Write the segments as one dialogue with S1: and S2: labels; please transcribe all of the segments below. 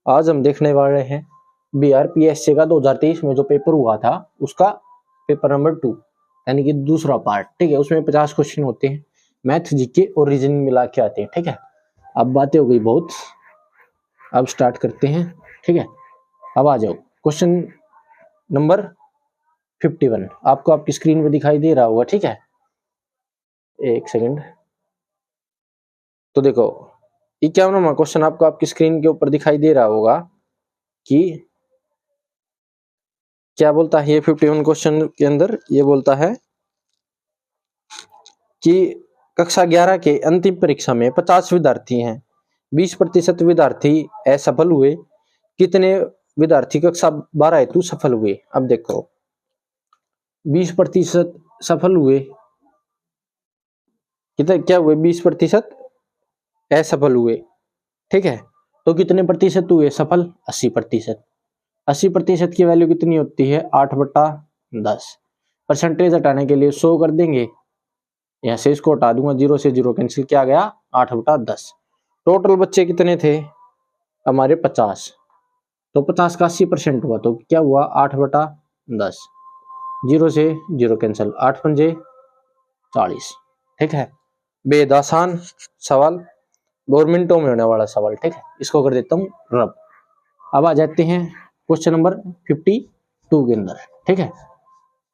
S1: आज हम देखने वाले हैं BRPSC का 2023 में जो पेपर हुआ था उसका पेपर नंबर 2 यानी कि दूसरा पार्ट। ठीक है, उसमें 50 क्वेश्चन होते हैं, मैथ, जीके और रीजनिंग मिला के आते हैं। ठीक है, अब बातें हो गई बहुत, अब स्टार्ट करते हैं। ठीक है, अब आ जाओ क्वेश्चन नंबर 51 आपको आपकी स्क्रीन पे दिखाई दे रहा होगा। ठीक है, एक सेकंड। तो देखो 51वां क्वेश्चन आपको आपकी स्क्रीन के ऊपर दिखाई दे रहा होगा कि क्या बोलता है ये 51 क्वेश्चन के अंदर। ये बोलता है कि कक्षा 11 के अंतिम परीक्षा में 50 विद्यार्थी हैं, 20% विद्यार्थी असफल हुए, कितने विद्यार्थी कक्षा 12 हेतु सफल हुए। अब देखो 20% सफल हुए, कितने क्या हुए, 20% असफल हुए। ठीक है, तो कितने प्रतिशत हुए सफल, 80%। 80% की वैल्यू कितनी होती है, 8/10। परसेंटेज हटाने के लिए 100 कर देंगे, यहाँ से इसको हटा दूंगा, 0 से 0 कैंसिल किया गया, 8/10। टोटल बच्चे कितने थे हमारे, 50। तो 50 का 80% हुआ तो क्या हुआ, 8/10। 0 से 0 कैंसिल, 8 पंजे 40। ठीक है, बेहद आसान सवाल, गवर्नमेंटों में होने वाला सवाल। ठीक है, इसको कर देता हूँ रब। अब आ जाते हैं क्वेश्चन नंबर 52 के अंदर। ठीक है,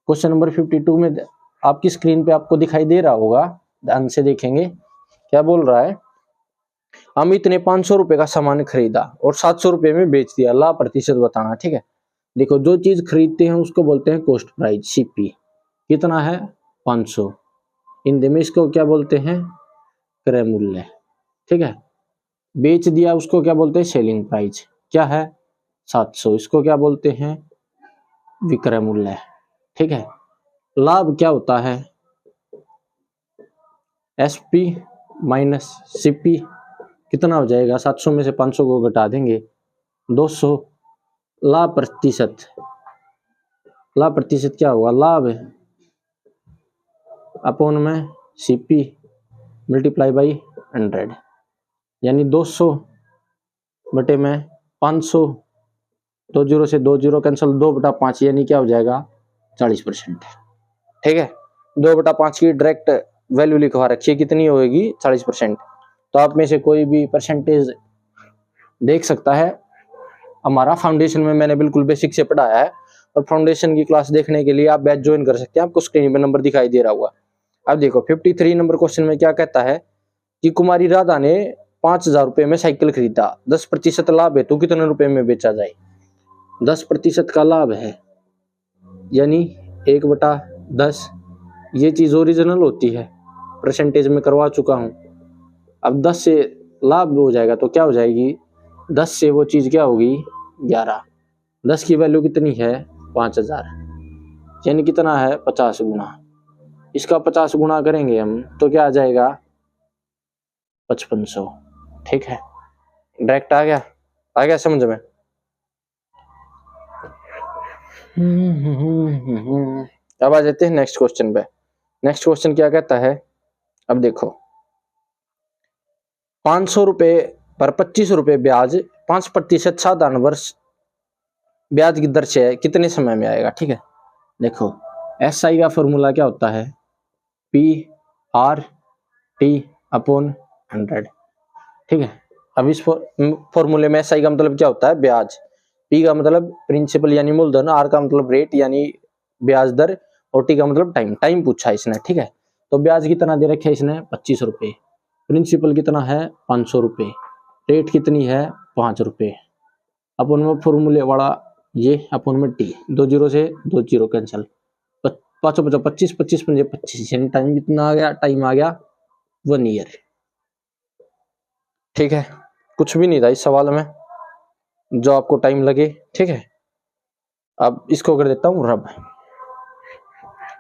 S1: क्वेश्चन नंबर 52 में आपकी स्क्रीन पे आपको दिखाई दे रहा होगा, ध्यान से देखेंगे। क्या बोल रहा है, हम इतने 500 रुपए का सामान खरीदा और 700 रुपए में बेच दिया, लाभ प्रतिशत बताना। ठीक है, देखो जो चीज खरीदते हैं उसको बोलते हैं कॉस्ट प्राइस, CP। कितना है, 500। हिंदी में इसको क्या बोलते हैं, क्रय मूल्य। ठीक है, बेच दिया उसको क्या बोलते हैं, सेलिंग प्राइस। क्या है, 700, इसको क्या बोलते हैं, विक्रय मूल्य। ठीक है, लाभ क्या होता है, SP माइनस CP। कितना हो जाएगा, 700 में से 500 को घटा देंगे, 200। लाभ प्रतिशत, लाभ प्रतिशत क्या होगा, लाभ अपॉन में CP मल्टीप्लाई बाई 100, यानी 200 बटे में 500। 2 0 से 2 0 कैंसिल, 2/5 यानी क्या हो जाएगा, 40%। ठीक है, 2/5 की डायरेक्ट वैल्यू लिखवा रखिए, कितनी होगी, 40%। तो आप में से कोई भी परसेंटेज देख सकता है। हमारा फाउंडेशन में मैंने बिल्कुल बेसिक से पढ़ाया है, और फाउंडेशन की क्लास देखने के लिए आप बैच ज्वाइन कर सकते हैं, आपको स्क्रीन पे नंबर दिखाई दे रहा होगा। अब देखो 53 नंबर क्वेश्चन में क्या कहता है कि कुमारी राधा ने 5,000 रुपए में साइकिल खरीदा, 10% लाभ है तो कितने रुपए में बेचा जाए। 10% का लाभ है यानी 1/10। ये चीज ओरिजिनल होती है, परसेंटेज में करवा चुका हूं। अब 10 से लाभ हो जाएगा तो क्या हो जाएगी, 10 से वो चीज क्या होगी, 11। 10 की वैल्यू कितनी है, 5,000, यानी कितना है, 50 गुना। इसका 50 गुना करेंगे हम तो क्या आ जाएगा, 5500। ठीक है, डायरेक्ट आ गया समझ में। अब आ जाते हैं नेक्स्ट क्वेश्चन पे। नेक्स्ट क्वेश्चन क्या कहता है, अब देखो 500 रुपए पर 25 रुपए ब्याज, 5% साधारण वर्ष ब्याज की दर से कितने समय में आएगा। ठीक है, देखो SI का फॉर्मूला क्या होता है, PRT/100। ठीक है, अब इस फॉर्मूले में SI का मतलब क्या होता है, ब्याज, P का मतलब प्रिंसिपल यानी मूलधन, R का मतलब रेट यानी ब्याज दर, और T का मतलब टाइम। टाइम पूछा है इसने। ठीक है, तो ब्याज कितना दे रखे इसने, 25 रुपए, प्रिंसिपल कितना है, 500 रुपए, रेट कितनी है, 5 रुपए, अपन में फॉर्मूले वाला ये, अपन में T, 2 0 से 2 0 कैंसिल, 5 25 25 25, यानी टाइम कितना आ गया, टाइम आ गया 1 ईयर। ठीक है, कुछ भी नहीं था इस सवाल में जो आपको टाइम लगे। ठीक है, अब इसको कर देता हूं रब।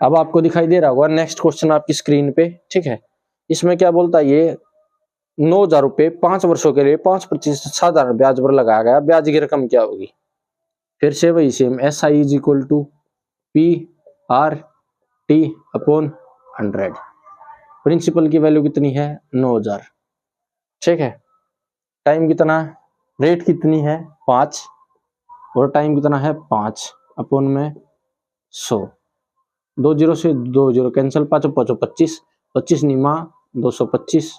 S1: अब आपको दिखाई दे रहा होगा नेक्स्ट क्वेश्चन आपकी स्क्रीन पे। ठीक है, इसमें क्या बोलता है, ये 9,000 रुपए 5 वर्षों के लिए 5% साधारण ब्याज पर लगाया गया, ब्याज की रकम क्या होगी। फिर से वही सेम, SI = PRT/100। प्रिंसिपल की वैल्यू कितनी है, 9,000। ठीक है, टाइम कितना, रेट कितनी है 5 और टाइम कितना है 5 अपन में 100। 2 जीरो से 2 जीरो कैंसिल, 5 5 25, 25 निमा 225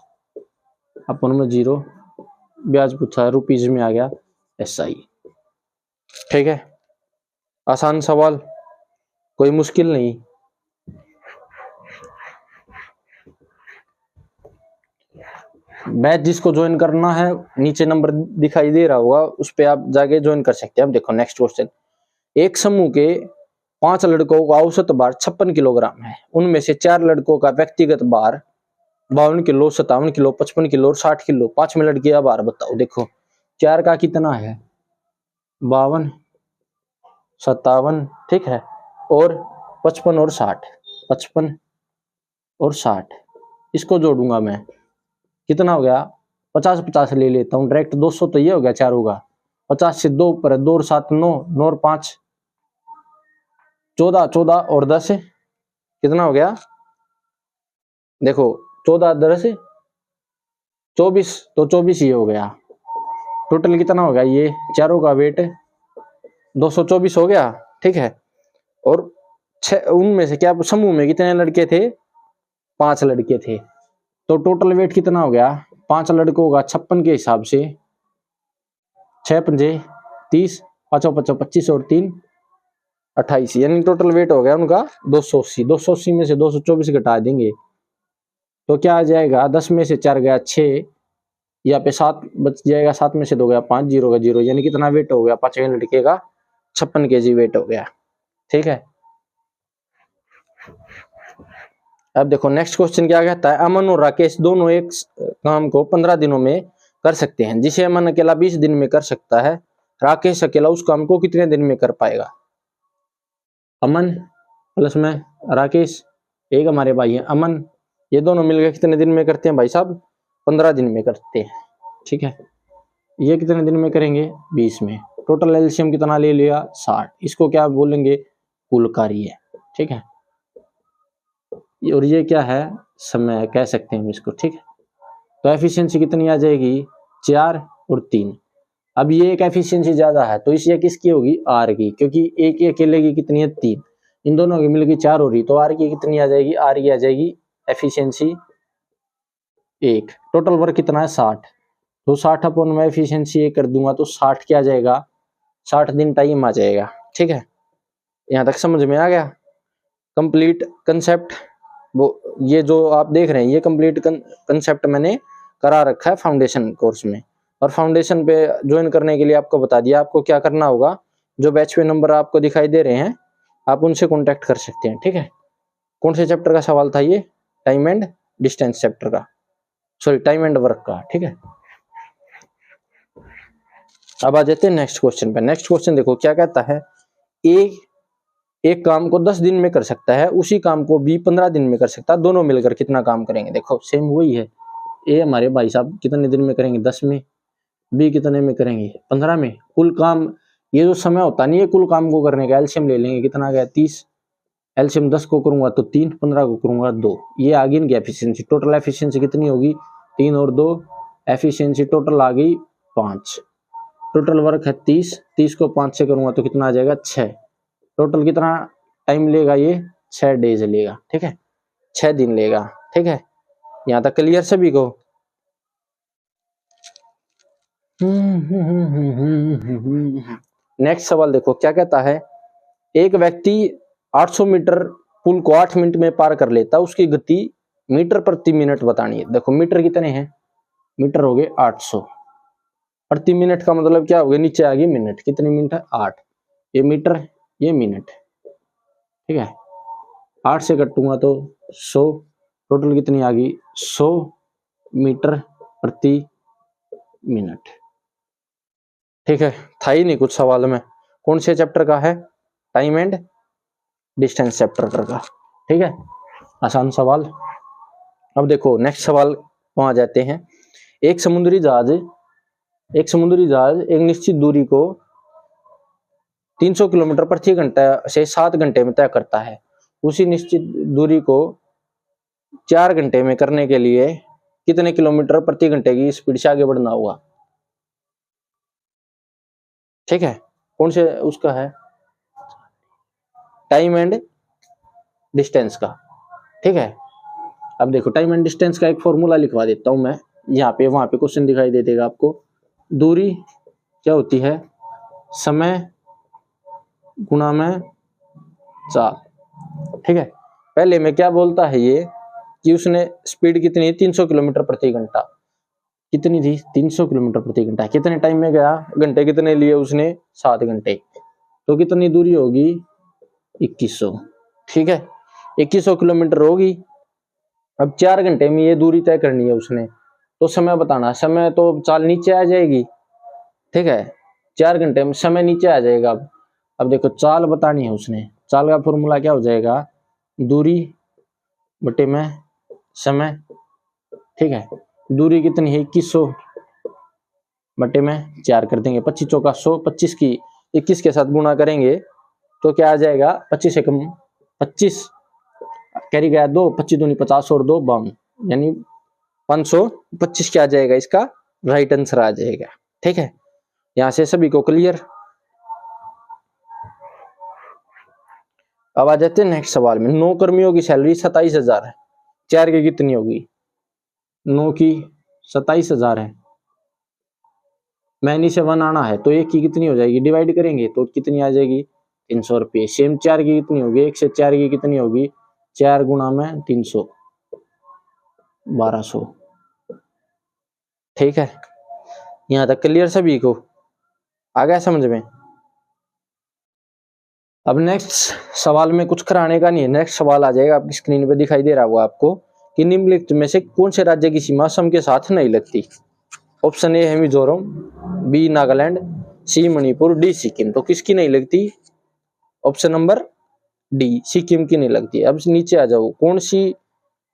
S1: अपन में 0। ब्याज पूछा है रुपीज में आ गया SI। ठीक है, आसान सवाल, कोई मुश्किल नहीं। बैच जिसको ज्वाइन करना है नीचे नंबर दिखाई दे रहा होगा, उस पे आप जाके ज्वाइन कर सकते हैं। अब देखो नेक्स्ट क्वेश्चन, एक समूह के 5 लड़कों का औसत भार 56 किलोग्राम है। उनमें से 4 लड़कों का व्यक्तिगत भार 52 किलो, 57 किलो, 55 किलो और 60 किलो। 5 में लड़के का भार बताओ। देखो 4 का कितना है 52, 57, ठीक है, और 55 और 60, 55 और 60, इसको जोड़ूंगा मैं, कितना हो गया 50 50 ले लेता हूँ डायरेक्ट, 200 तो ये हो गया चारों का। 50 से 2 ऊपर है, 2 और 7 9, 9 और 5 14, 14 और 10 कितना हो गया, देखो 14 10 24, तो 24 ये हो गया। टोटल कितना हो गया, ये चारों का वेट 224 हो गया। ठीक है, और उनमें से क्या समूह में कितने लड़के थे 5 लड़के थे, तो टोटल वेट कितना हो गया 5 लड़कों का 56 के हिसाब से 6 पंजे 30, 5 5 25 और 3 28, यानी टोटल वेट हो गया उनका 280। 280 में से 224 घटा देंगे तो क्या आ जाएगा, 10 में से 4 गया 6, यहाँ पे 7 बच जाएगा, 7 में से 2 गया 5, 0 का 0, यानी कितना वेट हो गया 5वें लड़के का 56 kg वेट हो गया। ठीक है, अब देखो नेक्स्ट क्वेश्चन क्या कहता है, अमन और राकेश दोनों एक काम को 15 दिनों में कर सकते हैं, जिसे अमन अकेला 20 दिन में कर सकता है, राकेश अकेला उस काम को कितने दिन में कर पाएगा। अमन प्लस में राकेश, एक हमारे भाई है अमन, ये दोनों मिलकर कितने दिन में करते हैं भाई साहब 15 दिन में करते हैं। ठीक है, ये कितने दिन में करेंगे 20 में। टोटल एलसीएम कितना ले लिया 60, इसको क्या बोलेंगे कुल कार्य। ठीक है, और ये क्या है समय कह सकते हैं हम इसको। ठीक है, तो एफिशिएंसी कितनी आ जाएगी 4 और 3। अब ये एक एफिशिएंसी ज्यादा है तो इस ये किसकी होगी आर की, क्योंकि एक ही अकेले की कितनी है 3, इन दोनों की मिलकर 4 हो रही, तो आर की कितनी आ जाएगी, आर की आ जाएगी एफिशिएंसी 1। टोटल वर्क कितना है 60, तो 60 अपन में एफिशिएंसी 1 कर दूंगा तो 60 क्या आ जाएगा 60 दिन टाइम आ जाएगा। ठीक है, यहां तक समझ में आ गया कंप्लीट कंसेप्ट। वो ये जो आप देख रहे हैं ये कंप्लीट कंसेप्ट मैंने करा रखा है फाउंडेशन कोर्स में, और फाउंडेशन पे ज्वाइन करने के लिए आपको बता दिया आपको क्या करना होगा। जो बैच पे नंबर आपको दिखाई दे रहे हैं आप उनसे कांटेक्ट कर सकते हैं। ठीक है, कौन से चैप्टर का सवाल था ये, टाइम एंड डिस्टेंस चैप्टर का, सॉरी टाइम एंड वर्क का। ठीक है, अब आ जाते हैं नेक्स्ट क्वेश्चन पे। नेक्स्ट क्वेश्चन देखो क्या कहता है, एक काम को 10 दिन में कर सकता है, उसी काम को बी 15 दिन में कर सकता है, दोनों मिलकर कितना काम करेंगे। देखो सेम वही है, ए हमारे भाई साहब कितने दिन में करेंगे 10 में, बी कितने में करेंगे 15 में। कुल काम ये जो समय होता नहीं है कुल काम को करने का, एलसीएम ले लेंगे कितना गया 30, एलसीएम 10 को करूंगा तो 3, 15 को करूंगा 2, ये आ गई इनकी एफिशिएंसी। टोटल एफिशिएंसी कितनी होगी 3 और 2 एफिशिएंसी टोटल आ गई 5। टोटल वर्क है 30, 30 को 5 से करूंगा तो कितना आ जाएगा 6। टोटल कितना टाइम लेगा ये 6 डेज लेगा। ठीक है, 6 दिन लेगा। ठीक है, यहां तक क्लियर सभी को। नेक्स्ट सवाल देखो क्या कहता है, एक व्यक्ति 800 मीटर पुल को 8 मिनट में पार कर लेता, उसकी गति मीटर प्रति मिनट बतानी है। देखो मीटर कितने हैं, मीटर हो गए 800, प्रति मिनट का मतलब क्या हो गया, नीचे आ गई मिनट, कितने मिनट है 8, ये मीटर ये मिनट। ठीक है, 8 से कटूंगा तो 100, टोटल कितनी आ गई 100 मीटर प्रति मिनट। ठीक है, था ही नहीं कुछ सवाल में, कौन से चैप्टर का है, टाइम एंड डिस्टेंस चैप्टर का। ठीक है, आसान सवाल। अब देखो नेक्स्ट सवाल वहां जाते हैं, एक समुद्री जहाज एक निश्चित दूरी को 300 किलोमीटर प्रति घंटा से 7 घंटे में तय करता है, उसी निश्चित दूरी को 4 घंटे में करने के लिए कितने किलोमीटर प्रति घंटे की स्पीड से आगे बढ़ना होगा। ठीक है, कौन से उसका है, टाइम एंड डिस्टेंस का। ठीक है, अब देखो टाइम एंड डिस्टेंस का एक फॉर्मूला लिखवा देता हूं मैं, यहाँ पे वहां पे क्वेश्चन दिखाई दे देगा आपको। दूरी क्या होती है, समय गुणा में चाल। ठीक है, पहले में क्या बोलता है ये कि उसने स्पीड कितनी, 300 किलोमीटर प्रति घंटा, कितनी थी, 300 किलोमीटर प्रति घंटा। कितने टाइम में गया, घंटे कितने लिए उसने, 7 घंटे। तो कितनी दूरी होगी, 2100। ठीक है, 2100 किलोमीटर होगी। अब 4 घंटे में ये दूरी तय करनी है उसने, तो समय बताना, समय तो चाल नीचे आ जाएगी। ठीक है, 4 घंटे में समय नीचे आ जाएगा। अब देखो चाल बतानी है उसने, चाल का फॉर्मूला क्या हो जाएगा, दूरी बटे में समय। ठीक है, दूरी कितनी है, 2100 बटे में 4 कर देंगे, 25 चौका 100, 25 की 21 के साथ गुणा करेंगे तो क्या आ जाएगा, 25 एकम 25 कैरी गया 2, 25 दूनी 50 और 2 52, यानी 525 क्या आ जाएगा, इसका राइट आंसर आ जाएगा। ठीक है, यहां से सभी को क्लियर। अब आ जाते हैं नेक्स्ट सवाल में। 9 कर्मियों की सैलरी 27,000 है, 4 की कितनी होगी, 9 की 27,000 है, मैनी से 1 आना है तो 1 की कितनी हो जाएगी, डिवाइड करेंगे तो कितनी आ जाएगी, 300 रुपये। सेम 4 की कितनी होगी, 1 से 4 की कितनी होगी, 4 गुणा में 300, 1200। ठीक है, यहां तक क्लियर सभी को, आ गया समझ में। अब नेक्स्ट सवाल में कुछ कराने का नहीं है, नेक्स्ट सवाल आ जाएगा आपकी स्क्रीन पे दिखाई दे रहा होगा आपको कि निम्नलिखित में से कौन से राज्य की सीमा असम के साथ नहीं लगती। ऑप्शन ए है मिजोरम, बी नागालैंड, सी मणिपुर, डी सिक्किम। तो किसकी नहीं लगती, ऑप्शन नंबर डी, सिक्किम की नहीं लगती। अब नीचे आ जाओ, कौन सी,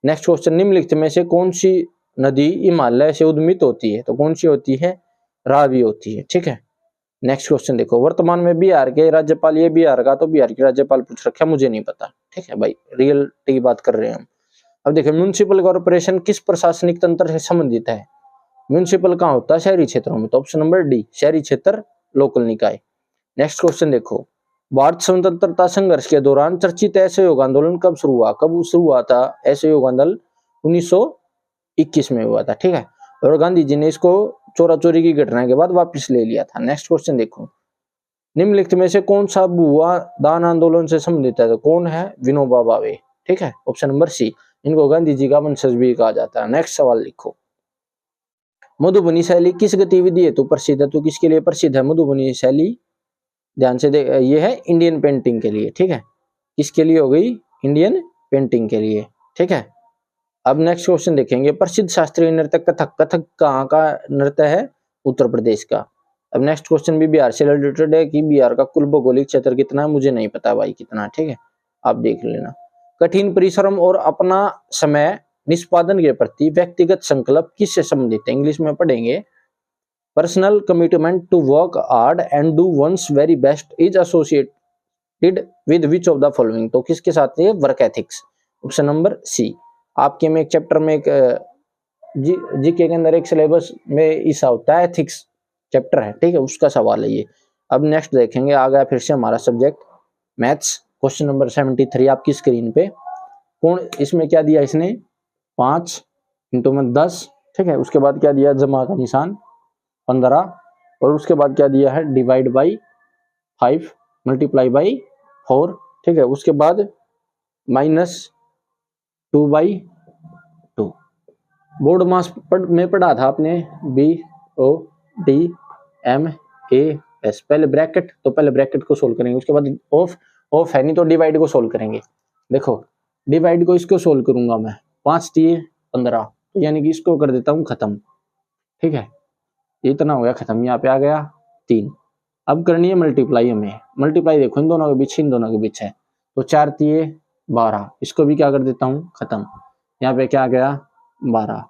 S1: नेक्स्ट क्वेश्चन, निम्नलिखित में से कौन सी नदी हिमालय से उद्मित होती है। तो कौन सी होती है, रावी होती है। ठीक है, नेक्स्ट क्वेश्चन देखो, वर्तमान में बिहार के राज्यपाल, ये बिहार का तो बिहार के राज्यपाल पूछ रखा, मुझे नहीं पता। ठीक है भाई, रियल की बात कर रहे हैं हम। अब देखो, म्युनिसिपल कॉर्पोरेशन किस प्रशासनिक तंत्र से संबंधित है। म्युनिसिपल कहाँ होता है, शहरी क्षेत्रों में। तो ऑप्शन नंबर डी, शहरी क्षेत्र लोकल निकाय। नेक्स्ट क्वेश्चन देखो, भारत स्वतंत्रता संघर्ष के दौरान चर्चित असहयोग आंदोलन कब शुरू हुआ, कब शुरू हुआ था असहयोग आंदोलन, 1921 में हुआ था। ठीक है, और गांधी जी ने इसको चोरा चोरी की घटना के बाद वापस ले लिया था। नेक्स्ट क्वेश्चन देखो, निम्नलिखित में से कौन सा भुआ दान आंदोलन से संबंधित है। तो कौन है, विनोबा भावे। ठीक है, ऑप्शन नंबर सी, इनको गांधी जी का वंशज भी कहा जाता है। नेक्स्ट सवाल लिखो, मधुबनी शैली किस गतिविधि हेतु प्रसिद्ध है। तो किसके लिए प्रसिद्ध है मधुबनी शैली, ध्यान से देख, ये है इंडियन पेंटिंग के लिए। ठीक है, किसके लिए हो गई, इंडियन पेंटिंग के लिए। ठीक है, अब नेक्स्ट क्वेश्चन देखेंगे, प्रसिद्ध शास्त्रीय नृत्य कथक, कथक कहाँ का नृत्य है, उत्तर प्रदेश का। अब नेक्स्ट क्वेश्चन भी बिहार से रिलेटेड है कि बिहार का कुल भौगोलिक क्षेत्र कितना है, मुझे नहीं पता भाई कितना। ठीक है, आप देख लेना। कठिन परिश्रम और अपना समय निष्पादन के प्रति व्यक्तिगत संकल्प किससे संबंधित है, इंग्लिश में पढ़ेंगे। Personal commitment to work hard and do one's very best is associated with which of the following. तो किसके साथ है, work ethics. Option number C. आपके में एक चैप्टर में एक जीके के अंदर एक सिलेबस में ऐसा होता है, एथिक्स चैप्टर है। ठीक है, उसका सवाल है ये। अब नेक्स्ट देखेंगे, आ गया फिर से हमारा सब्जेक्ट मैथ्स, क्वेश्चन नंबर 73 आपकी स्क्रीन पे। कौन, इसमें क्या दिया इसने, 5 इंटू में 10। ठीक है, उसके बाद क्या दिया, जमा का निशान 15, और उसके बाद क्या दिया है, डिवाइड बाई 5, मल्टीप्लाई बाई 4। ठीक है, उसके बाद -2/2। बोर्ड मास में पढ़ा था आपने, BODMAS। पहले ब्रैकेट, तो पहले ब्रैकेट को सोल्व करेंगे, उसके बाद ऑफ है नहीं तो डिवाइड को सोल्व करेंगे। देखो, डिवाइड को इसको सोल्व करूंगा मैं, 5 दिए 15, तो यानी कि इसको कर देता हूं खत्म। ठीक है, इतना हो गया खत्म, यहाँ पे आ गया 3। अब करनी है मल्टीप्लाई हमें, मल्टीप्लाई देखो इन दोनों के बीच, इन दोनों के बीच है, तो 4 दिए 12, इसको भी क्या कर देता हूँ खत्म। यहाँ पे क्या आ गया, 12,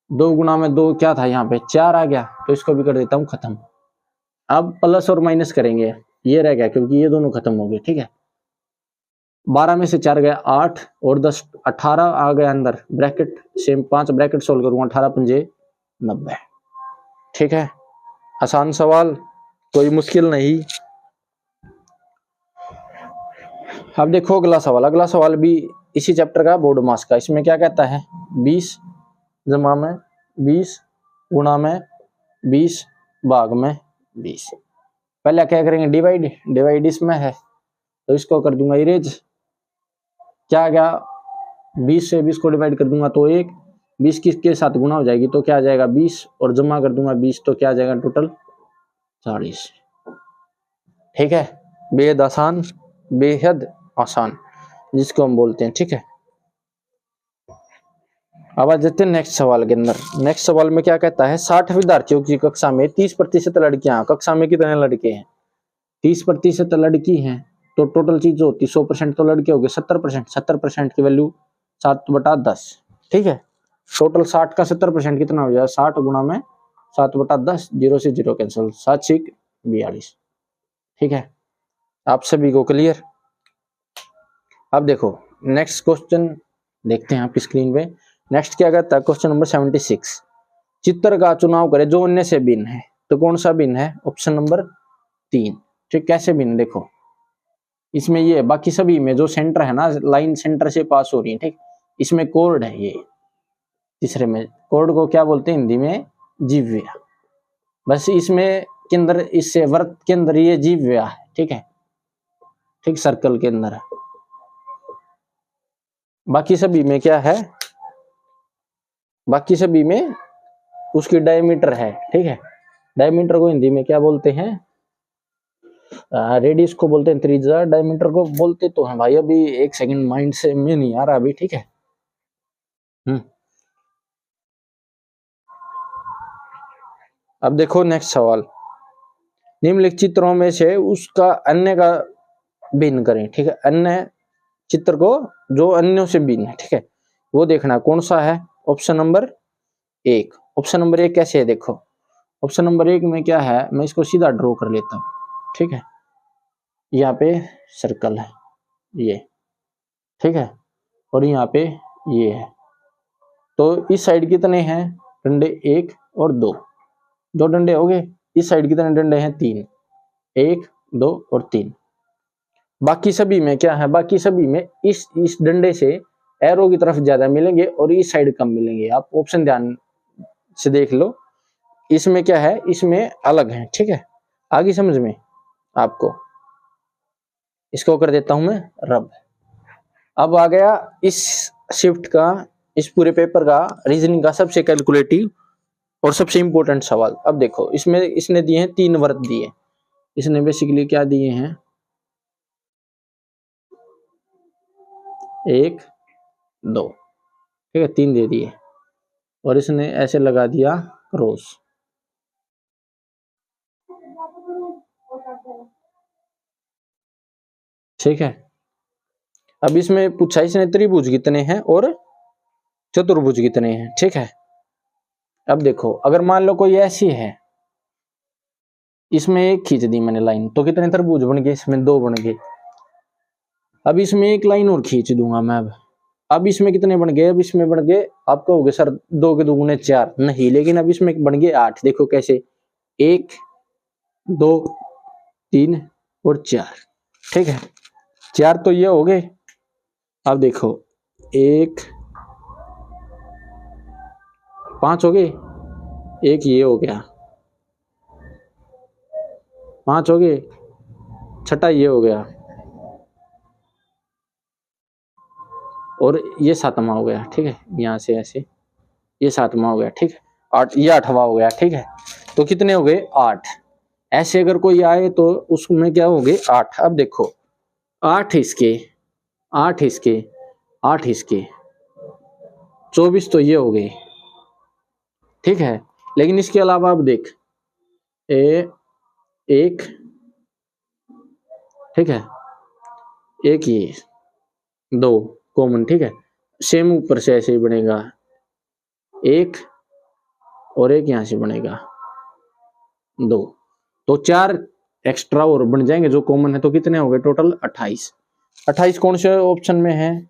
S1: 2 गुना में 2 क्या था, यहाँ पे 4 आ गया, तो इसको भी कर देता हूँ खत्म। अब प्लस और माइनस करेंगे, ये रह गया क्योंकि ये दोनों खत्म हो गए। ठीक है, 12 में से 4 गया 8 और 10 18 आ गया अंदर, ब्रैकेट सेम 5 ब्रैकेट सोल्व करूंगा, 18 पंजे 90। ठीक है, आसान सवाल, कोई मुश्किल नहीं। अब देखो अगला सवाल, अगला सवाल भी इसी चैप्टर का, बोर्ड मास का। इसमें क्या कहता है, 20 जमा में 20 गुणा में 20 भाग में 20। पहले क्या करेंगे, डिवाइड, डिवाइड इसमें है तो इसको कर दूंगा इरेज। क्या गया, 20 से 20 को डिवाइड कर दूंगा तो 1, 20 किसके साथ गुणा हो जाएगी तो क्या आ जाएगा 20, और जमा कर दूंगा 20 तो क्या आ जाएगा टोटल 40। ठीक है, बेहद आसान, बेहद आसान जिसको हम बोलते हैं। ठीक है, अब आ जाते हैं नेक्स्ट सवाल के अंदर। नेक्स्ट सवाल में क्या कहता है, 60 विद्यार्थियों की कक्षा में 30% लड़कियां, कक्षा में कितने लड़के हैं, 30% लड़की हैं तो टोटल चीज जो होती है 100% तो लड़के हो गए 70%, 70% की वैल्यू 7/10। ठीक है, टोटल 60 का 70% कितना हो जाएगा, 60 गुणा में 7/10, 0 से 0 कैंसिल, 7×6=42। ठीक है, आप सभी को क्लियर। अब देखो नेक्स्ट क्वेश्चन देखते हैं आप स्क्रीन पे। नेक्स्ट क्या कहता है, क्वेश्चन नंबर 76, चित्र का चुनाव करें जो अन्य से भिन्न है। तो कौन सा भिन्न है, ऑप्शन नंबर 3। ठीक, कैसे भिन्न, देखो इसमें ये बाकी सभी में जो सेंटर है ना, लाइन सेंटर से पास हो रही है। ठीक, इसमें कोर्ड है, ये तीसरे में कोर्ड को क्या बोलते हैं हिंदी में, जीव्या। बस इसमें के अंदर, इससे वृत्त के अंदर ये जीव्या है। ठीक है, ठीक, सर्कल के अंदर है। बाकी सभी में क्या है, बाकी सभी में उसकी डायमीटर है। ठीक है, डायमीटर को हिंदी में क्या बोलते हैं, रेडियस को बोलते हैं त्रिज्या, डायमीटर को बोलते तो हैं भाई, अभी एक सेकंड माइंड से में नहीं आ रहा अभी। ठीक है, अब देखो नेक्स्ट सवाल, निम्नलिखित चित्रों में से उसका अन्य का भिन्न करें। ठीक है, अन्य चित्र को जो अन्यों से भिन्न है, ठीक है, वो देखना कौन सा है। ऑप्शन नंबर 1, ऑप्शन नंबर 1 कैसे है, देखो ऑप्शन नंबर 1 में क्या है, मैं इसको सीधा ड्रॉ कर लेता हूं। ठीक है, यहाँ पे सर्कल है ये, ठीक है, और यहाँ पे ये है। तो इस साइड कितने हैं डंडे, 1 और 2, 2 डंडे हो गए। इस साइड कितने डंडे हैं, 3, 1 2 और 3। बाकी सभी में क्या है, बाकी सभी में इस डंडे से एरो की तरफ ज्यादा मिलेंगे और इस साइड कम मिलेंगे। आप ऑप्शन ध्यान से देख लो, इसमें क्या है, इसमें अलग है। ठीक है, आगे समझ में आपको, इसको कर देता हूं मैं रब। अब आ गया इस शिफ्ट का, इस पूरे पेपर का रीजनिंग का सबसे कैलकुलेटिव और सबसे इंपॉर्टेंट सवाल। अब देखो इसमें इसने दिए हैं 3 वर्ग दिए, इसने बेसिकली क्या दिए हैं, 1 2, ठीक है, 3 दे दिए और इसने ऐसे लगा दिया क्रॉस। ठीक है, अब इसमें पूछा इसने त्रिभुज कितने हैं और चतुर्भुज कितने हैं। ठीक है, अब देखो अगर मान लो कोई ऐसी है, इसमें एक खींच दी मैंने लाइन तो कितने त्रिभुज बन गए, इसमें 2 बन गए। अब इसमें एक लाइन और खींच दूंगा मैं, अब इसमें कितने बन गए, अब इसमें बन गए, आप कहोगे सर 2 के 2 गुने 4, नहीं, लेकिन अब इसमें बन गए 8। देखो कैसे, 1 2 3 और 4। ठीक है, 4 तो ये हो गए। अब देखो 1 5 हो गए, एक ये हो गया, 5 हो गए, छठा ये हो गया और ये 7वां हो गया। ठीक है, यहां से ऐसे ये 7वां हो गया। ठीक है, 8, ये 8वां हो गया। ठीक है, तो कितने हो गए 8। ऐसे अगर कोई आए तो उसमें क्या हो गए 8। अब देखो 8 इसके, 8 इसके, 8 इसके, 24 तो ये हो गए। ठीक है, लेकिन इसके अलावा अब देख, 1, ठीक है, एक ये 2 कॉमन। ठीक है, सेम ऊपर से ऐसे ही बनेगा 1 और एक यहां से बनेगा 2, तो 4 एक्स्ट्रा और बन जाएंगे जो कॉमन है। तो कितने हो गए टोटल 28। 28 कौन से ऑप्शन में है,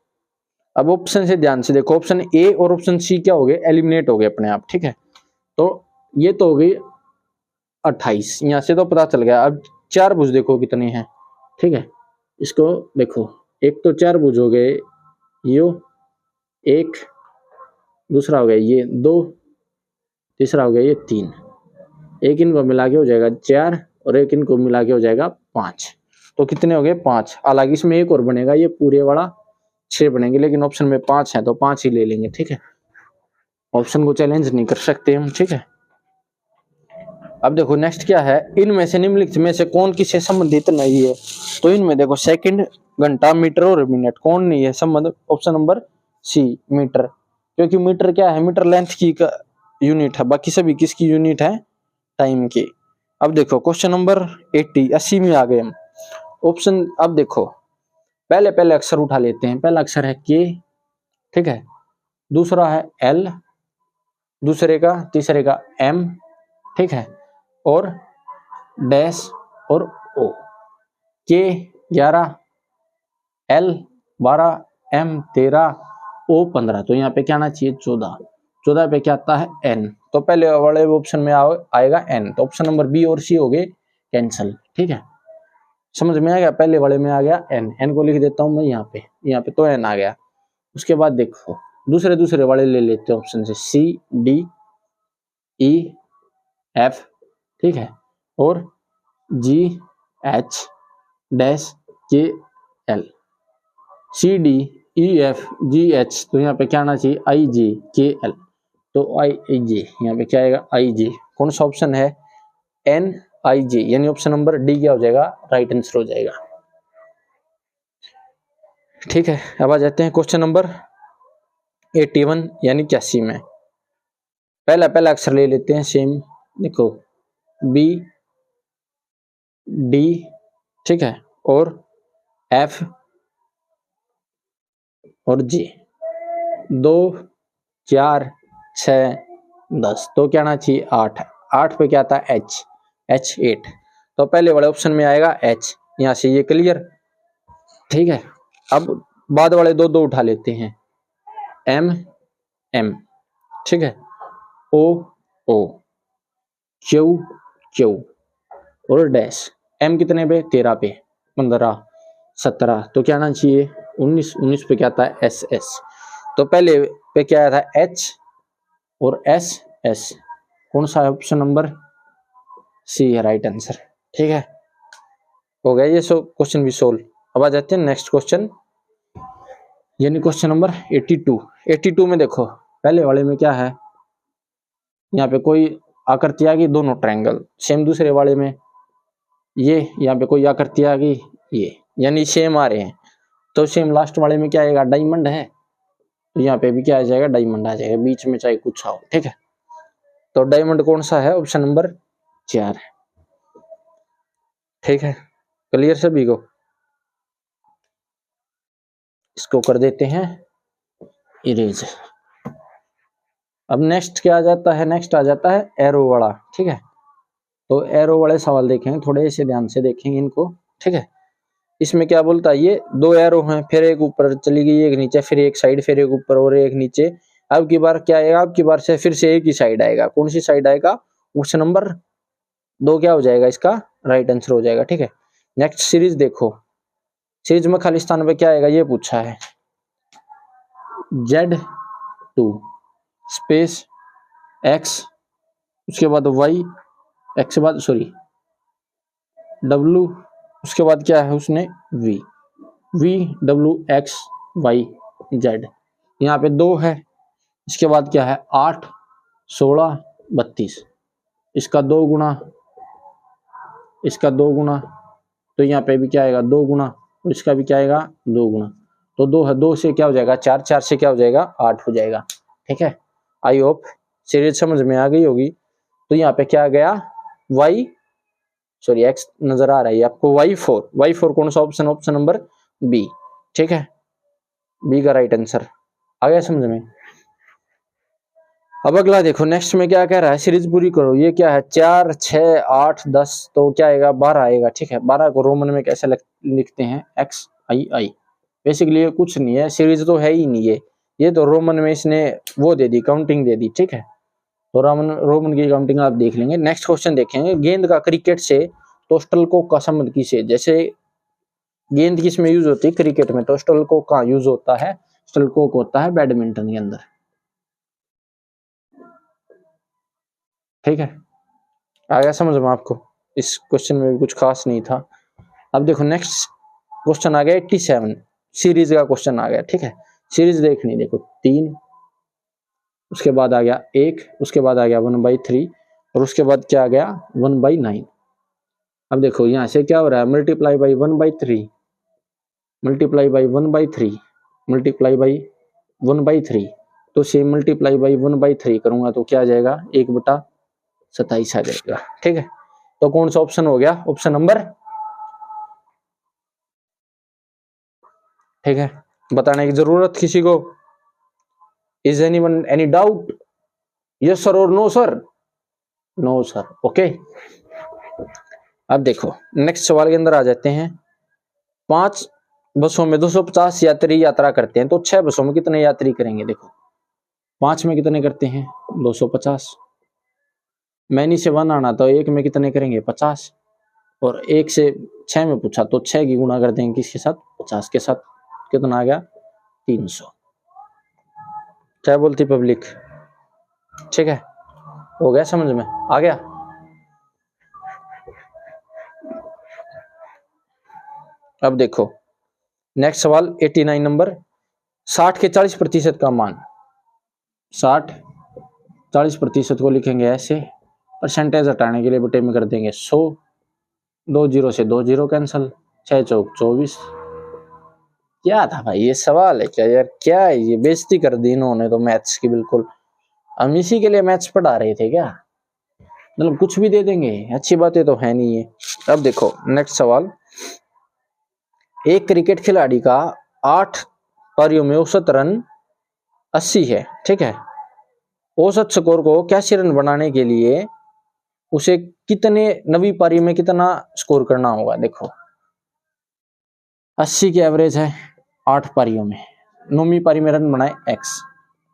S1: अब ऑप्शन से ध्यान से देखो, ऑप्शन ए और ऑप्शन सी क्या हो गए, एलिमिनेट हो गए अपने आप। ठीक है, तो ये तो हो गई 28, यहाँ से तो पता चल गया। अब चार भुज देखो कितने हैं, ठीक है, इसको देखो, एक तो चार भुज हो गए यो, एक दूसरा हो गया ये 2, तीसरा हो गया ये 3, एक इनको मिला के हो जाएगा 4 और एक इनको मिला के हो जाएगा 5। तो कितने हो गए 5। हालांकि इसमें एक और बनेगा, ये पूरे वाला 6 बनेंगे, लेकिन ऑप्शन में 5 है तो 5 ही ले लेंगे, ठीक है, ऑप्शन को चैलेंज नहीं कर सकते हम, ठीक है। अब देखो नेक्स्ट क्या है, इनमें से निम्नलिखित में से कौन किससे संबंधित नहीं है। तो इनमें देखो सेकंड, घंटा, मीटर और मिनट, कौन नहीं है संबंध। ऑप्शन नंबर सी मीटर, क्योंकि मीटर क्या है, मीटर लेंथ की यूनिट है, बाकी सभी किसकी यूनिट है, टाइम की। अब देखो क्वेश्चन नंबर 80 में आ गए हम। ऑप्शन, अब देखो पहले पहले अक्षर उठा लेते हैं। पहला अक्षर है के, ठीक है, दूसरा है एल, दूसरे का तीसरे का एम, ठीक है, और डैश और ओ। के 11, एल 12, एम 13, ओ 15। तो यहाँ पे क्या आना चाहिए 14। 14 पे क्या आता है एन, तो पहले वाले ऑप्शन में आएगा एन, तो ऑप्शन नंबर बी और सी हो गए कैंसल, ठीक है, समझ में आ गया। पहले वाले में आ गया एन, एन को लिख देता हूं मैं यहाँ पे तो एन आ गया। उसके बाद देखो दूसरे वाले ले लेते हैं ऑप्शन से, सी डी ई एफ, ठीक है, और G H dash K L. C D E F G H, तो यहाँ पे क्या आना चाहिए आई जे के एल, तो आई जे, यहाँ पे क्या आएगा आई जे। कौन सा ऑप्शन है एन आई जे, यानी ऑप्शन नंबर डी क्या हो जाएगा, राइट आंसर हो जाएगा, ठीक है। अब आ जाते हैं क्वेश्चन नंबर 81 यानी 81 में। पहला अक्षर ले लेते हैं सेम, देखो बी डी, ठीक है, और एफ और जी। 2 4 6 10, तो क्या आना चाहिए 8। 8 पे क्या आता है एच, एच 8, तो पहले वाले ऑप्शन में आएगा एच, यहां से ये क्लियर, ठीक है। अब बाद वाले दो उठा लेते हैं, एम एम, ठीक है, ओ ओ, क्यू क्यू और डैश। एम कितने पे 13 पे, 15 17, तो क्या आना चाहिए 19। 19 पे क्या आता है एस एस, तो पहले पे क्या आया था एच और एस एस। कौन सा ऑप्शन नंबर सी है राइट आंसर, ठीक है, हो गया ये क्वेश्चन भी सोल्व। अब आ जाते हैं नेक्स्ट क्वेश्चन, यानी क्वेश्चन नंबर 82। 82 में देखो पहले वाले में क्या है, यहाँ पे कोई आकृति आ गई, दोनों ट्रायंगल सेम। दूसरे वाले में ये यहाँ पे कोई आकृति आ गई, ये यानी सेम आ रहे हैं, तो सेम लास्ट वाले में क्या आएगा डायमंड है, तो यहाँ पे भी क्या आ जाएगा डायमंड आ जाएगा, बीच में चाहे कुछ आओ, ठीक है। तो डायमंड कौन सा है, ऑप्शन नंबर 4 है, ठीक है, क्लियर सभी को। इसको कर देते हैं इरेज। अब नेक्स्ट क्या आ जाता है, नेक्स्ट आ जाता है एरो वाला, ठीक है। तो एरो वाले सवाल देखेंगे, थोड़े से ध्यान से देखेंगे इनको, ठीक है। इसमें क्या बोलता है, ये 2 एरो हैं, फिर एक ऊपर चली गई, एक नीचे, फिर एक साइड, फिर एक ऊपर और एक नीचे। अब की बार क्या आएगा, अब की बार से फिर से एक ही साइड आएगा। कौन सी साइड आएगा, ऑप्शन नंबर 2 क्या हो जाएगा इसका राइट आंसर हो जाएगा, ठीक है। नेक्स्ट सीरीज देखो, सीरीज में खाली स्थान पे क्या आएगा ये पूछा है, Z2 स्पेस X, उसके बाद Y, X के बाद सॉरी W, उसके बाद क्या है उसने V, W X Y Z। यहाँ पे 2 है, इसके बाद क्या है 8 16 32, इसका 2 गुना, इसका 2 गुना, तो यहाँ पे भी क्या आएगा 2 गुना, और इसका भी क्या आएगा 2 गुना, तो 2 है, 2 से क्या हो जाएगा 4, 4 से क्या हो जाएगा 8 हो जाएगा, ठीक है। आई होप सीरीज समझ में आ गई होगी। तो यहाँ पे क्या आ गया एक्स नजर आ रहा है आपको, Y4 कौन सा ऑप्शन, ऑप्शन नंबर बी, ठीक है, बी का राइट आंसर आ गया समझ में। अब अगला देखो नेक्स्ट में क्या कह रहा है, सीरीज पूरी करो। ये क्या है 4 6 8 10, तो क्या आएगा 12 आएगा, ठीक है। 12 को रोमन में कैसे लिखते हैं XII। बेसिकली ये कुछ नहीं है, सीरीज तो है ही नहीं, ये तो रोमन में इसने वो दे दी, काउंटिंग दे दी, ठीक है। तो रोमन की काउंटिंग आप देख लेंगे। नेक्स्ट क्वेश्चन देखेंगे, गेंद का क्रिकेट से तो स्टलकॉक का संबंध किसे? जैसे गेंद किस में यूज होती है? क्रिकेट में। तो स्टलकॉक का यूज होता है, स्टलकॉक होता है बैडमिंटन के अंदर। ठीक है, आ गया समझ में आपको? इस क्वेश्चन में भी कुछ खास नहीं था। अब देखो नेक्स्ट क्वेश्चन आ गया 87, सीरीज का क्वेश्चन आ गया। ठीक है, सीरीज देखनी, देखो 3, उसके बाद आ गया 1, उसके बाद आ गया 1/3 और उसके बाद क्या आ गया 1/9। अब देखो यहां से क्या हो रहा है, multiply by 1/3, multiply by 1/3, multiply by 1/3, तो सेम मल्टीप्लाई बाई 1/3 करूंगा तो क्या आ जाएगा 1/27 आ जाएगा। ठीक है, तो कौन सा ऑप्शन हो गया? ऑप्शन नंबर, ठीक है, बताने की जरूरत किसी को? Is anyone any doubt? Yes sir और no sir? No sir, okay. अब देखो नेक्स्ट सवाल के अंदर आ जाते हैं। 5 बसों में 250 यात्री यात्रा करते हैं, तो 6 बसों में कितने यात्री करेंगे? देखो 5 में कितने करते हैं 250, मैनी से 1 आना तो 1 में कितने करेंगे 50, और 1 से 6 में पूछा तो 6 की गुणा कर देंगे किसके साथ? 50 के साथ। कितना आ गया 300। क्या बोलती पब्लिक? ठीक है, हो गया समझ में? आ गया? अब देखो नेक्स्ट सवाल 89 नंबर, 60 के 40% का मान। 60 40% को लिखेंगे ऐसे, परसेंटेज हटाने के लिए बटे में कर देंगे 100, 2 जीरो से 2 जीरो कैंसल, 6 चौक 24। क्या था भाई ये सवाल है क्या यार? क्या है ये, बेइज्जती कर दी इन्होंने तो मैथ्स की बिल्कुल। हम इसी के लिए मैथ्स पढ़ा रहे थे क्या? मतलब कुछ भी दे देंगे, अच्छी बातें तो है नहीं है। अब देखो नेक्स्ट सवाल, एक क्रिकेट खिलाड़ी का 8 पारियों में औसत रन 80 है। ठीक है, औसत स्कोर को कैसे रन बनाने के लिए उसे कितने नवी पारी में कितना स्कोर करना होगा? देखो 80 की एवरेज है 8 पारियों में, 9वीं पारी में रन बनाए x,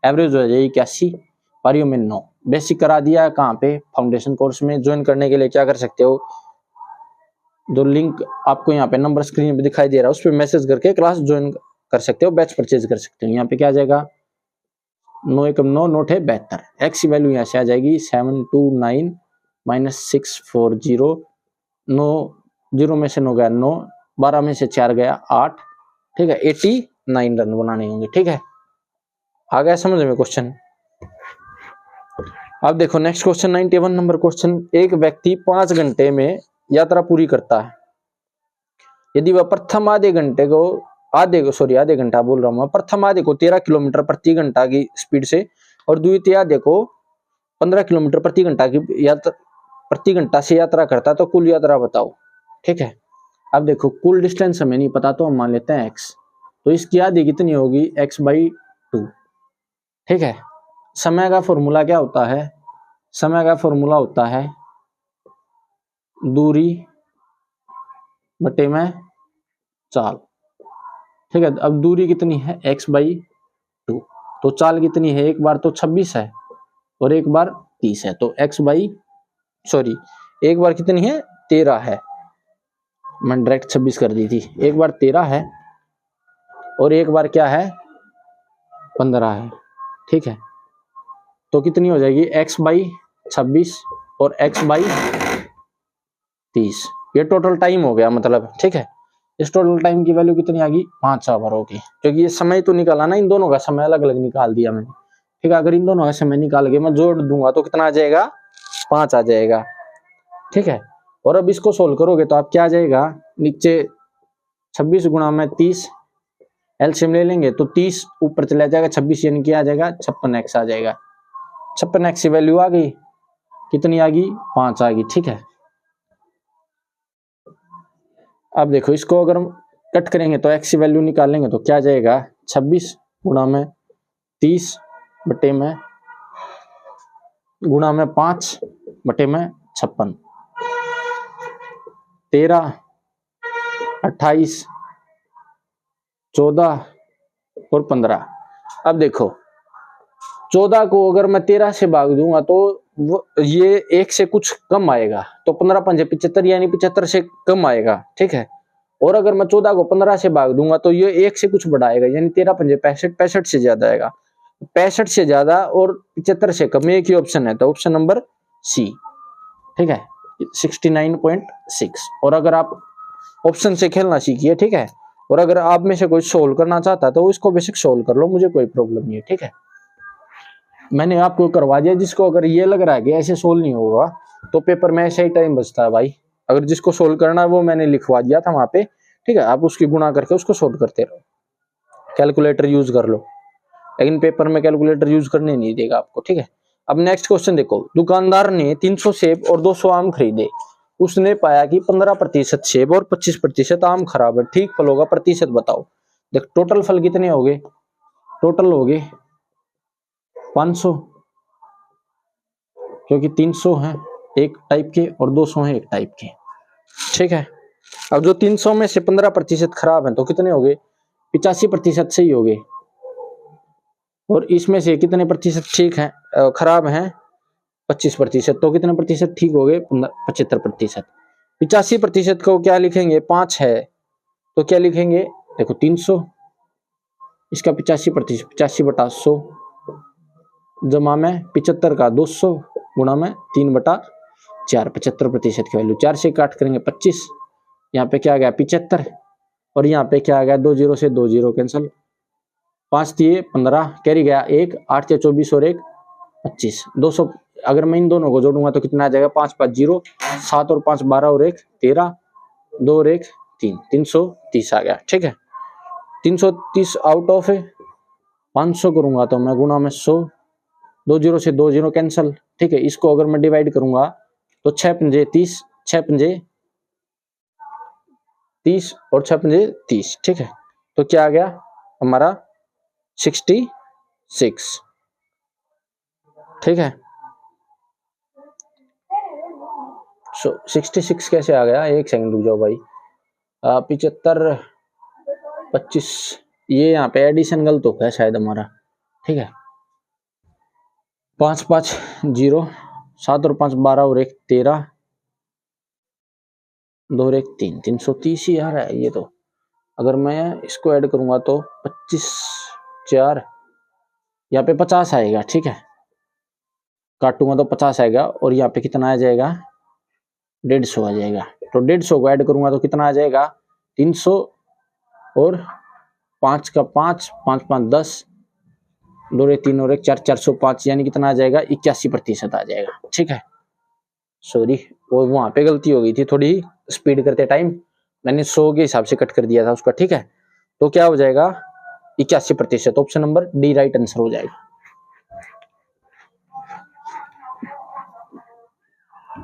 S1: एवरेज हो जाएगी 81, पारियों में 9। बेसिक करा दिया है कहाँ पे? फाउंडेशन कोर्स में। ज्वाइन करने के लिए क्या कर सकते हो, जो लिंक आपको यहाँ पे नंबर स्क्रीन पे दिखाई दे रहा है उस पर मैसेज करके क्लास ज्वाइन कर सकते हो, बैच परचेज कर सकते हो। यहाँ पे क्या आ जाएगा 9 एकम 9, नोट है 72, एक्स की वैल्यू यहाँ से आ जाएगी 729 माइनस 640, 9 जीरो में से 9 गया 9, 12 में से 4 गया 8। ठीक है, 89 रन बनाने होंगे। ठीक है, आ गया समझ में क्वेश्चन? अब देखो नेक्स्ट क्वेश्चन 91 नंबर क्वेश्चन, एक व्यक्ति 5 घंटे में यात्रा पूरी करता है। यदि वह प्रथम आधे घंटा बोल रहा हूं, प्रथम आधे को 13 किलोमीटर प्रति घंटा की स्पीड से और द्वितीय आधे को 15 किलोमीटर प्रति घंटा की प्रति घंटा से यात्रा करता, तो कुल यात्रा बताओ। ठीक है, अब देखो कुल डिस्टेंस हमें नहीं पता तो हम मान लेते हैं x, तो इसकी आधी कितनी होगी x/2। ठीक है, समय का फॉर्मूला क्या होता है? समय का फॉर्मूला होता है दूरी बटे में चाल। ठीक है, अब दूरी कितनी है x/2, तो चाल कितनी है? एक बार तो 26 है और एक बार 30 है, तो एक बार कितनी है 13 है, मैंने डायरेक्ट 26 कर दी थी। एक बार 13 है और एक बार क्या है 15 है। ठीक है, तो कितनी हो जाएगी x/26 और x/30, ये टोटल टाइम हो गया मतलब। ठीक है, इस टोटल टाइम की वैल्यू कितनी आ गई 5 आवर होगी, क्योंकि ये समय तो निकाला ना, इन दोनों का समय अलग अलग निकाल दिया मैंने। ठीक है, अगर इन दोनों का समय निकाल के मैं जोड़ दूंगा तो कितना आ जाएगा 5 आ जाएगा। ठीक है, और अब इसको सोल्व करोगे तो आप क्या आ जाएगा, नीचे 26 गुणा में 30 एलसीएम ले लेंगे तो 30 ऊपर चला जाएगा 26, यानी कि आ जाएगा 56x आ जाएगा। 56x की वैल्यू आ गई, कितनी आ गई 5 आ गई। ठीक है, अब देखो इसको अगर हम कट करेंगे तो x की वैल्यू निकालेंगे तो क्या आ जाएगा 26 गुणा में 30 बटे में गुणा में 5 बटे में 56, 13 28 14 और 15। अब देखो 14 को अगर मैं 13 से भाग दूंगा तो ये 1 से कुछ कम आएगा, तो 15 पंजे 75 यानी 75 से कम आएगा, ठीक है। और अगर मैं 14 को 15 से भाग दूंगा तो ये 1 से कुछ बढ़ाएगा, यानी 13 पंजे 65, 65 से ज्यादा आएगा। 65 से ज्यादा और 75 से कम, एक ही ऑप्शन है, तो ऑप्शन नंबर सी, ठीक है, 69.6। और अगर आप ऑप्शन से खेलना सीखिए, ठीक है। और अगर आप में से कोई सोल्व करना चाहता है तो इसको बेसिक सोल्व कर लो, मुझे कोई प्रॉब्लम नहीं है, ठीक है। मैंने आपको करवा दिया, जिसको अगर ये लग रहा है कि ऐसे सोल्व नहीं होगा तो पेपर में ऐसे ही टाइम बचता है भाई। अगर जिसको सोल्व करना है वो मैंने लिखवा दिया था वहां पे, ठीक है, आप उसकी गुणा करके उसको सोल्व करते रहो, कैलकुलेटर यूज कर लो, लेकिन पेपर में कैलकुलेटर यूज करने नहीं देगा आपको, ठीक है। अब नेक्स्ट क्वेश्चन देखो, दुकानदार ने 300 सेब और 200 आम खरीदे, उसने पाया कि 15% सेब और 25% आम खराब है, ठीक फलों का प्रतिशत बताओ। देख टोटल फल कितने हो गए, टोटल हो गए 500, क्योंकि 300 है एक टाइप के और 200 है एक टाइप के, ठीक है। अब जो 300 में से 15% खराब है तो कितने हो गए, 85% सही हो गए। और इसमें से कितने प्रतिशत ठीक है, खराब है 25%, तो कितने प्रतिशत ठीक हो गए, 75%। 85% को क्या लिखेंगे, 5 है तो क्या लिखेंगे, देखो 300, इसका 85%, 85/100 जमा में 75 का 200 गुणा में 3/4, 75% की वैल्यू 4 से काट करेंगे 25, यहाँ पे क्या आ गया 75, और यहाँ पे क्या आ गया 2 जीरो से 2 जीरो कैंसिल, 5 दिए 15, कैरी गया 1, 8 या 24 और 1 25, 200। अगर मैं इन दोनों को जोड़ूंगा तो कितना आ जाएगा, 5 5 जीरो, 7 और 5 12 और 1 13, 2 और 1 3, 330 आ गया, ठीक है। 330 आउट ऑफ 500 करूंगा तो मैं गुणा में 100, 2 जीरो से 2 जीरो कैंसिल, ठीक है। इसको अगर मैं डिवाइड करूंगा तो 6 पंजे 30, 6 पंजे 30 और 6 पंजे 30, ठीक है। तो क्या आ गया हमारा 66, ठीक है। 66 कैसे आ गया, एक सेकंड रुक जाओ भाई, 75 25, ये यहाँ पे एडिशन गलत हो गया शायद हमारा, ठीक है। 5 5 जीरो, 7 और 5 12 और 1 13, 2 और 1 3, 330 ही आ रहा है ये तो। अगर मैं इसको ऐड करूंगा तो 25 4, यहाँ पे 50 आएगा, ठीक है, काटूंगा तो 50 आएगा, और यहाँ पे कितना आ जाएगा 150 आ जाएगा। तो 150 को ऐड करूंगा तो कितना आ जाएगा 300 और 5 का 5, 5 5 10, 2 और 3 और 1 4, 405, यानी कितना आ जाएगा 81% आ जाएगा, ठीक है। सॉरी, वो वहां पे गलती हो गई थी, थोड़ी स्पीड करते टाइम मैंने 100 के हिसाब से कट कर दिया था उसका, ठीक है। तो क्या हो जाएगा 81%, option number D right answer हो जाएगा,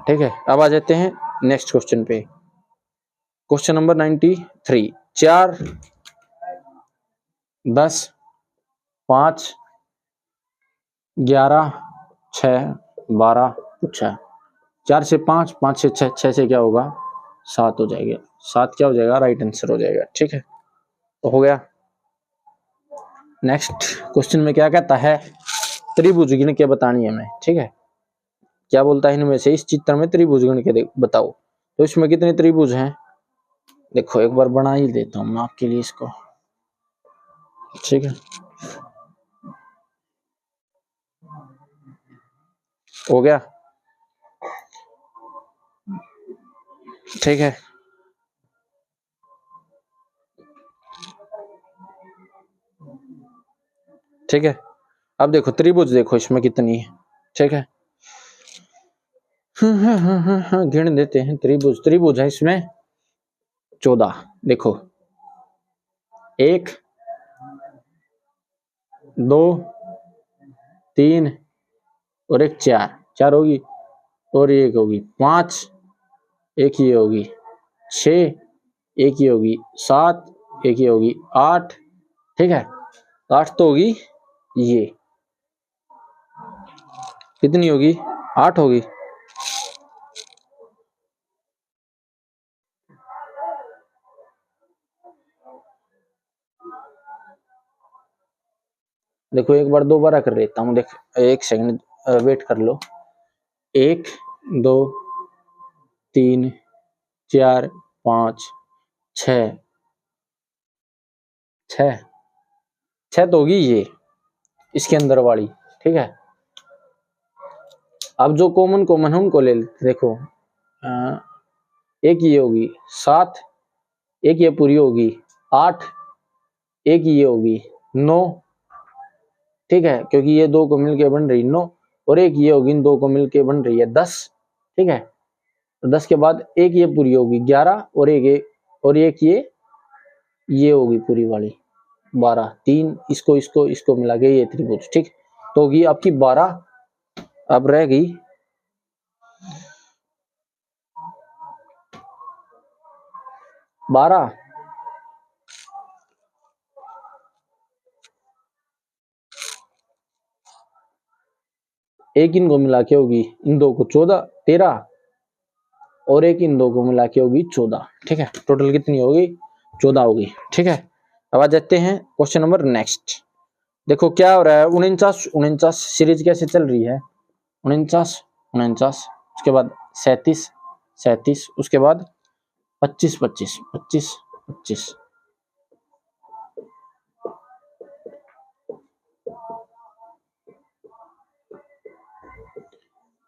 S1: ठीक है। अब आ जाते हैं नेक्स्ट क्वेश्चन पे, क्वेश्चन नंबर 93। 4 10 5 11 6 12 पूछा, 4 से 5, 5 से 6, 6 से क्या होगा 7 हो जाएगा, 7 क्या हो जाएगा राइट आंसर हो जाएगा, ठीक है। तो हो गया। नेक्स्ट क्वेश्चन में क्या कहता है, त्रिभुज गिन के बतानी है हमें, ठीक है। क्या बोलता है इनमें से इस चित्र में त्रिभुज गिन के बताओ, तो इसमें कितने त्रिभुज हैं, देखो एक बार बना ही देता हूं मैं आपके लिए इसको, ठीक है। हो गया, ठीक है। ठीक है, अब देखो त्रिभुज देखो इसमें कितनी है, ठीक है। गिन देते हैं त्रिभुज, त्रिभुज है इसमें 14, देखो 1 2 3 और 1 4, 4 होगी, और एक होगी 5, एक ही होगी 6, एक ही होगी 7, एक ही होगी 8, ठीक है। 8 तो होगी, ये कितनी होगी 8 होगी, देखो एक बार दोबारा कर लेता हूँ, देख एक सेकंड वेट कर लो। 1 2 3 4 5 6 6 तो होगी ये इसके अंदर वाली, ठीक है। अब जो कॉमन कॉमन हम को ले लेते, देखो एक ये होगी 7, एक ये पूरी होगी 8, एक ये होगी 9, ठीक है, क्योंकि ये 2 को मिलके बन रही 9, और एक ये होगी इन 2 को मिलके बन रही है 10, ठीक है। तो 10 के बाद एक ये पूरी होगी 11, और एक ये होगी पूरी वाली 12, 3 इसको मिला के ये त्रिभुज, ठीक। तो होगी आपकी 12। अब रह गई 12, एक इनको मिला के होगी इन 2 को 14 13, और एक इन 2 को मिला के होगी 14, ठीक है। टोटल कितनी होगी? 14 होगी, ठीक है। अब आ जाते हैं क्वेश्चन नंबर नेक्स्ट। देखो क्या हो रहा है, 49 सीरीज कैसे चल रही है, 49 उसके बाद 37 उसके बाद 25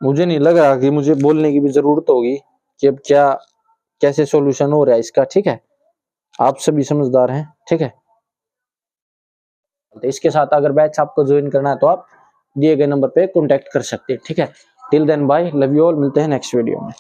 S1: मुझे नहीं लग रहा कि मुझे बोलने की भी जरूरत होगी कि अब क्या कैसे सॉल्यूशन हो रहा है इसका, ठीक है। आप सभी समझदार हैं, ठीक है। तो इसके साथ अगर बैच आपको ज्वाइन करना है तो आप दिए गए नंबर पे कांटेक्ट कर सकते हैं, ठीक है। Till then bye, love you all, मिलते हैं नेक्स्ट वीडियो में।